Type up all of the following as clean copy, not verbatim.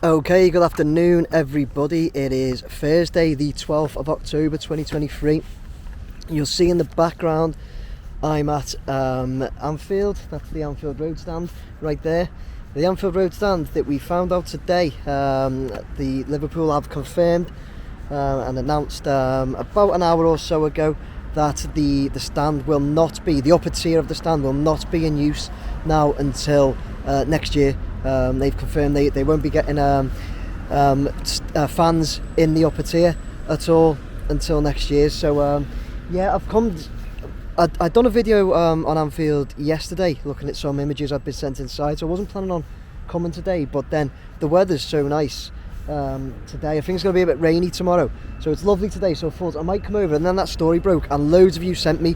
Okay, good afternoon everybody. It is Thursday the 12th of October 2023. You'll see in the background I'm at Anfield. That's the Anfield Road Stand right there. The Anfield Road Stand that we found out today, the Liverpool have confirmed and announced about an hour or so ago that the stand will not be, the upper tier of the stand will not be in use now until next year. They've confirmed they won't be getting fans in the upper tier at all until next year. So yeah, I'd done a video on Anfield yesterday looking at some images I'd been sent inside, so I wasn't planning on coming today, but then the weather's so nice today. I think it's going to be a bit rainy tomorrow, so it's lovely today, so I thought I might come over. And then that story broke and loads of you sent me,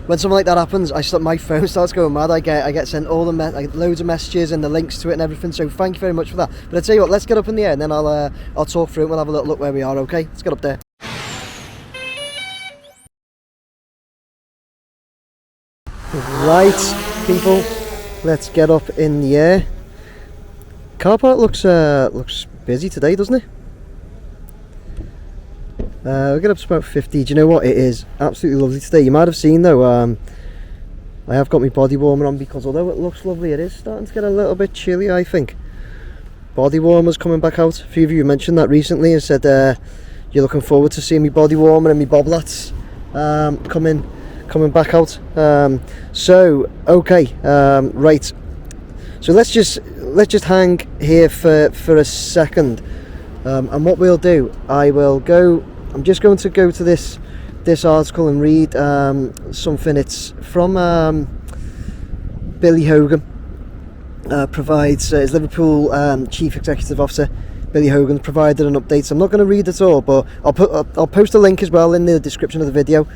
when something like that happens, my phone starts going mad. I get sent all the loads of messages and the links to it and everything, so thank you very much for that. But I tell you what, let's get up in the air and then I'll talk through it and we'll have a little look where we are. Okay, let's get up there. Right people, let's get up in the air. Car park looks busy today, doesn't it? We'll get up to about 50. Do you know what? It is absolutely lovely today. You might have seen though, I have got my body warmer on because although it looks lovely, it is starting to get a little bit chilly, I think. Body warmers coming back out. A few of you mentioned that recently and said you're looking forward to seeing my body warmer and my boblats coming back out. So okay, right. So let's just hang here for a second, and what we'll do, I'm just going to go to this article and read something. It's from Billy Hogan, provides his Liverpool Chief Executive Officer. Billy Hogan provided an update. So I'm not going to read it all, but I'll post a link as well in the description of the video.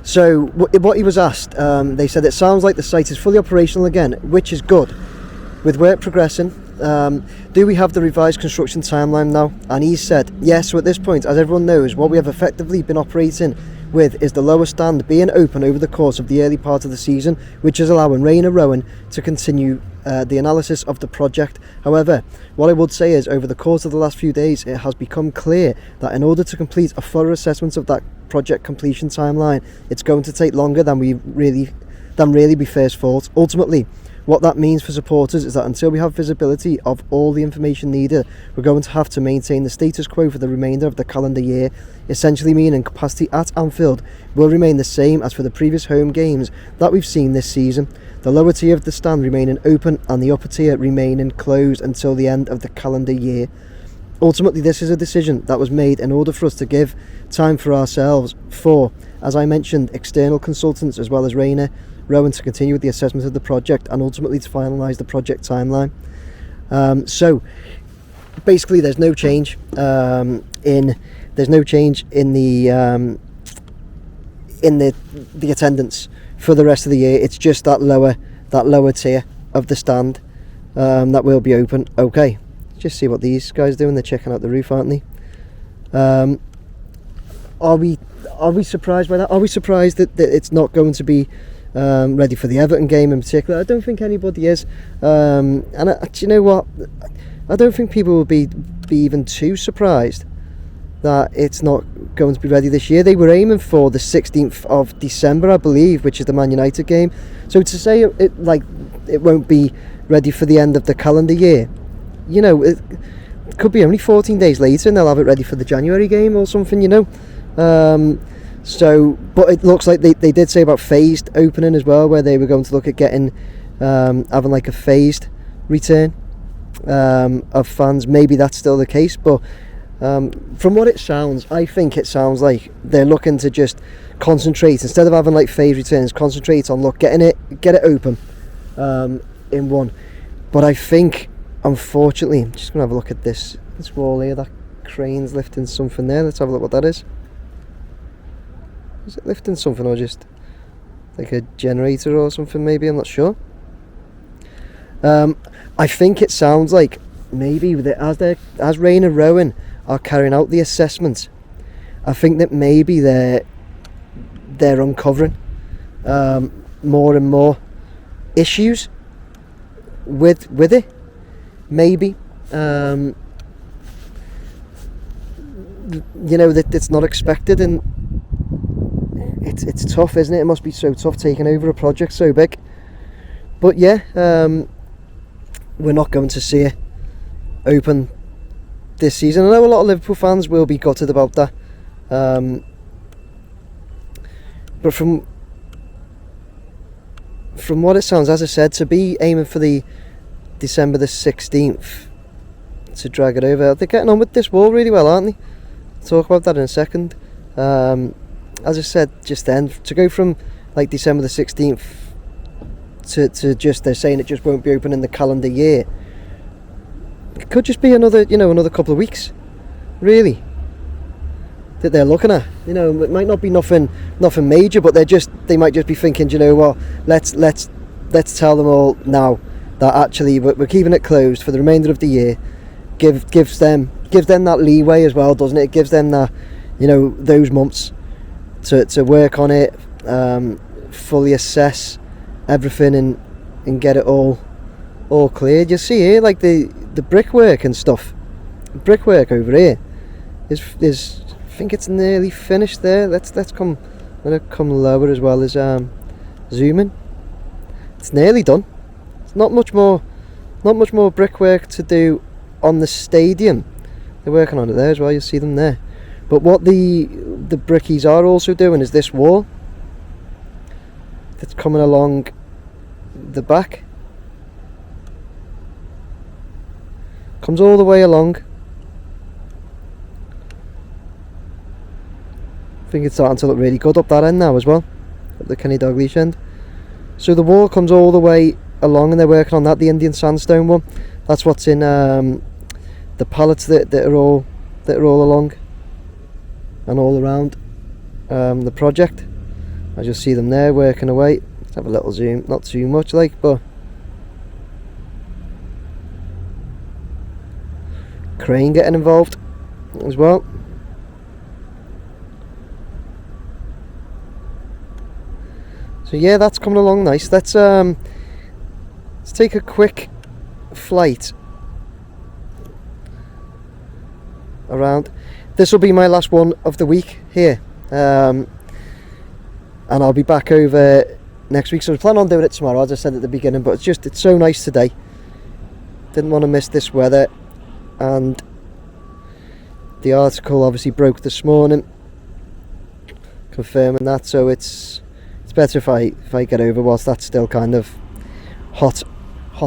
So what he was asked, they said it sounds like the site is fully operational again, which is good. With work progressing, do we have the revised construction timeline now? And he said, yes, so at this point, as everyone knows, what we have effectively been operating with is the lower stand being open over the course of the early part of the season, which is allowing Rain and Rowan to continue the analysis of the project. However, what I would say is over the course of the last few days, it has become clear that in order to complete a thorough assessment of that project completion timeline, it's going to take longer than really we first thought. Ultimately, what that means for supporters is that until we have visibility of all the information needed, we're going to have to maintain the status quo for the remainder of the calendar year, essentially meaning capacity at Anfield will remain the same as for the previous home games that we've seen this season, the lower tier of the stand remaining open and the upper tier remaining closed until the end of the calendar year. Ultimately, this is a decision that was made in order for us to give time for ourselves for, as I mentioned, external consultants as well as Rainer Rowan to continue with the assessment of the project and ultimately to finalise the project timeline. So basically, there's no change in the attendance for the rest of the year. It's just that lower tier of the stand that will be open. Okay, just see what these guys are doing. They're checking out the roof, aren't they? Are we surprised by that? Are we surprised that it's not going to be ready for the Everton game in particular? I don't think anybody is, and do you know what? I don't think people will be even too surprised that it's not going to be ready this year. They were aiming for the 16th of December, I believe, which is the Man United game. So to say it won't be ready for the end of the calendar year, you know, it could be only 14 days later and they'll have it ready for the January game or something, you know. So, but it looks like they did say about phased opening as well, where they were going to look at getting having like a phased return of fans. Maybe that's still the case, but from what it sounds, I think it sounds like they're looking to just concentrate, instead of having like phased returns, concentrate on get it open in one. But I think, unfortunately, I'm just gonna have a look at this wall here. That crane's lifting something there. Let's have a look what that is. Is it lifting something or just like a generator or something? Maybe, I'm not sure. I think it sounds like maybe as Rain and Rowan are carrying out the assessment, I think that maybe they're uncovering more and more issues with it. maybe. You know, that it's not expected, and it's tough, isn't it? It must be so tough taking over a project so big. But yeah, we're not going to see it open this season. I know a lot of Liverpool fans will be gutted about that, but from what it sounds, as I said, to be aiming for the December the 16th to drag it over, they're getting on with this wall really well, aren't they? I'll talk about that in a second. As I said just then, to go from like December the 16th to just, they're saying it just won't be open in the calendar year. It could just be another couple of weeks, really, that they're looking at. You know, it might not be nothing major, but they might just be thinking, you know what, let's tell them all now that actually we're keeping it closed for the remainder of the year. Gives them that leeway as well, doesn't it? It gives them that, you know, those months to work on it, fully assess everything and get it all cleared. You see here, like the brickwork and stuff. Brickwork over here is I think it's nearly finished there. Let's come. I'm gonna come lower as well as zoom in. It's nearly done. It's not much more brickwork to do on the stadium. They're working on it there as well. You'll see them there. But what the brickies are also doing is this wall that's coming along the back. Comes all the way along. I think it's starting to look really good up that end now as well, at the Kenny Dalglish end. So the wall comes all the way along, and they're working on that, the Indian sandstone one. That's what's in the pallets that are all along and all around the project. I just see them there working away. Let's have a little zoom, not too much like, but crane getting involved as well. So yeah, that's coming along nice. Let's take a quick flight around. This will be my last one of the week here, and I'll be back over next week. So I plan on doing it tomorrow, as I said at the beginning, but it's so nice today. Didn't want to miss this weather, and the article obviously broke this morning confirming that, so it's better if I get over whilst that's still kind of hot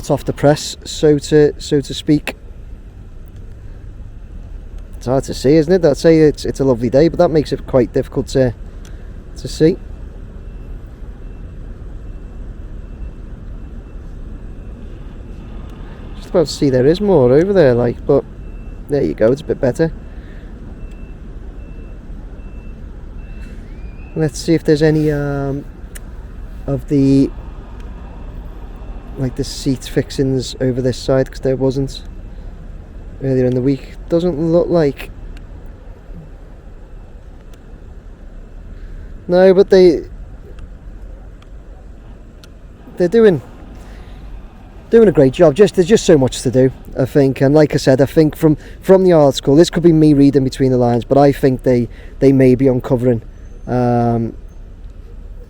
off the press, so to speak. It's hard to see, isn't it? I'd say it's a lovely day, but that makes it quite difficult to see. Just about to see there is more over there, like, but there you go, it's a bit better. Let's see if there's any of the seat fixings over this side, because there wasn't earlier in the week. Doesn't look like. No, but they're doing a great job. There's just so much to do, I think, and like I said, I think from the article, this could be me reading between the lines, but I think they may be uncovering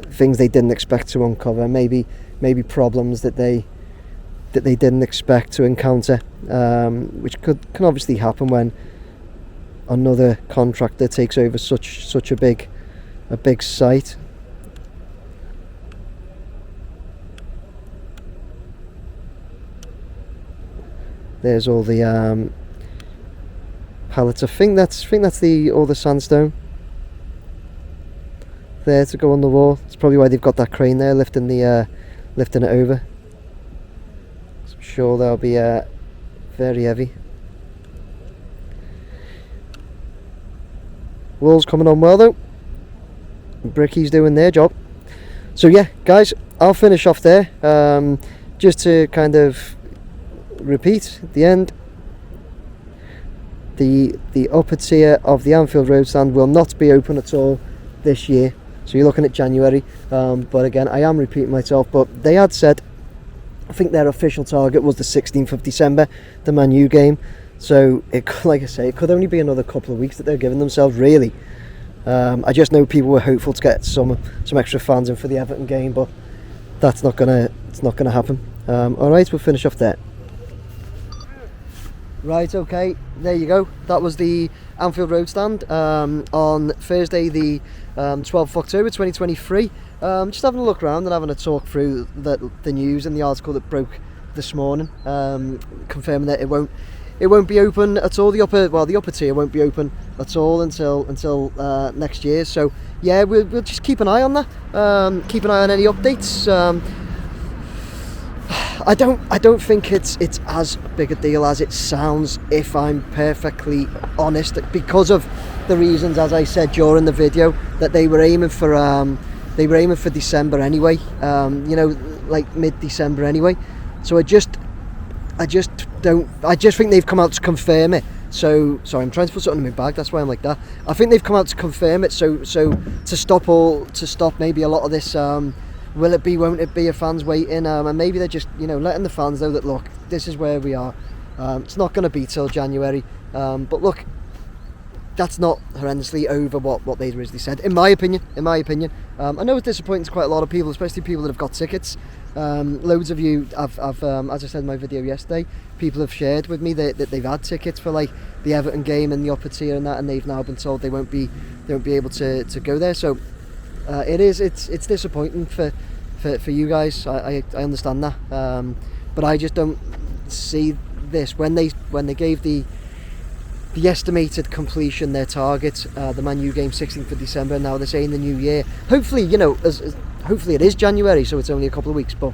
things they didn't expect to uncover, maybe problems that they didn't expect to encounter, which can obviously happen when another contractor takes over such a big site. There's all the pallets. I think that's all the sandstone there to go on the wall. It's probably why they've got that crane there lifting it over. So I'm sure they'll be very heavy. Wall's coming on well though. Brickies doing their job. So yeah, guys, I'll finish off there. Just to kind of repeat at the end, the upper tier of the Anfield Road Stand will not be open at all this year. So you're looking at January, but again, I am repeating myself, but they had said think their official target was the 16th of December, the Man U game. So, like I say, it could only be another couple of weeks that they're giving themselves, really. I just know people were hopeful to get some extra fans in for the Everton game, but it's not gonna happen. All right, we'll finish off there. Right, okay, there you go. That was the Anfield Road Stand on Thursday, the 12th of October 2023. Just having a look around and having a talk through the news and the article that broke this morning, confirming that it won't be open at all. The upper tier won't be open at all until next year. So yeah, we'll just keep an eye on that. Keep an eye on any updates. I don't think it's as big a deal as it sounds, if I'm perfectly honest, because of the reasons, as I said during the video, that they were aiming for December anyway. Like mid-December anyway. So I just think they've come out to confirm it. So sorry, I'm trying to put something in my bag, that's why I'm like that. I think they've come out to confirm it, so to stop maybe a lot of this will it be, won't it be, of fans waiting, and maybe they're just letting the fans know that, look, this is where we are. It's not going to be till January, but look, that's not horrendously over what they originally said, in my opinion. I know it's disappointing to quite a lot of people, especially people that have got tickets. Loads of you have as I said in my video yesterday, people have shared with me that they've had tickets for like the Everton game and the upper tier and that, and they've now been told they won't be able to go there. So it's disappointing for you guys. I understand that, but I just don't see this when they gave the estimated completion, their target, the Man U game 16th of December. Now they're saying the new year. Hopefully, hopefully it is January, so it's only a couple of weeks, but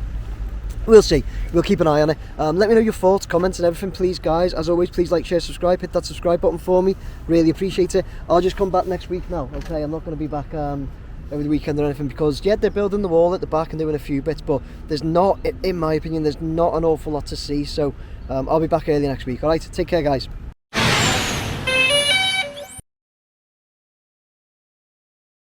we'll see. We'll keep an eye on it. Let me know your thoughts, comments and everything, please, guys. As always, please like, share, subscribe. Hit that subscribe button for me. Really appreciate it. I'll just come back next week now, okay? I'm not going to be back over the weekend or anything, because yeah, they're building the wall at the back and doing a few bits, but there's not, in my opinion, there's not an awful lot to see. So I'll be back early next week. All right, take care, guys.